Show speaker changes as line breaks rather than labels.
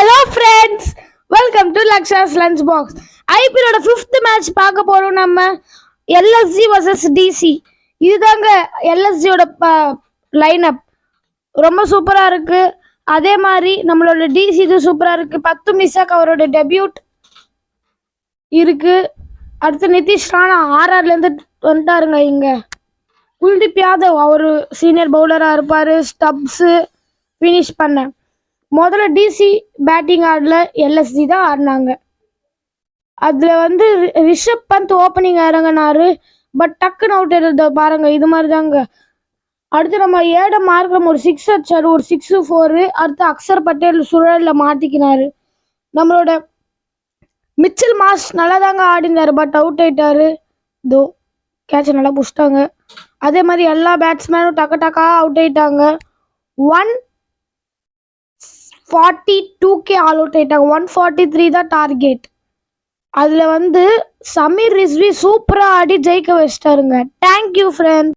Hello friends, welcome to Laksha's lunch box. ஐபிஎலோட 5th match பார்க்க போறோம். நம்ம எல்எஸ்ஜி vs டிசி. இதுதாங்க எல்எஸ்ஜியோட லைன் அப். ரொம்ப சூப்பரா இருக்கு. அதே மாதிரி நம்மளோட டிசி இது சூப்பரா இருக்கு. 10 நிஷாக் அவரோட டெபியூட் இருக்கு. அடுத்து நிதிஷ் ராணா ஆர்ஆர்ல இருந்து வந்துட்டாருங்க. இங்க குல்தீப் யாதவ் அவரு சீனியர் பவுலரா இருப்பாரு. ஸ்டப்ஸ் ஃபினிஷ் பண்ண முதல்ல டிசி பேட்டிங் ஆடல, எல்எஸ்ஜி தான் ஆடினாங்க. அதில் வந்து ரிஷப் பந்த் ஓப்பனிங் இறங்கினாரு. பட் டக்குன்னு அவுட் எடுத்த பாருங்க. இது மாதிரி தாங்க. அடுத்து நம்ம ஏடம் மார்க்கம் ஒரு 6 அடிச்சாரு, ஒரு 6-4. அடுத்து அக்சர் பட்டேல் சுழலில் மாட்டிக்கினாரு. நம்மளோட மிச்சல் மாஸ் நல்லா தாங்க ஆடினாரு, பட் அவுட் ஆயிட்டாரு. இதோ கேட்சை நல்லா புடிச்சிட்டாங்க. அதே மாதிரி எல்லா பேட்ஸ்மேனும் டக்கா அவுட் ஆயிட்டாங்க. 142K ஆல் அவுட் ஆயிட்டாங்க. 143 தான் டார்கெட். அதில் வந்து சமீர் ரிஸ்வி சூப்பராக ஆடி ஜெயிக்க வச்சிட்டாருங்க. Thank you friend.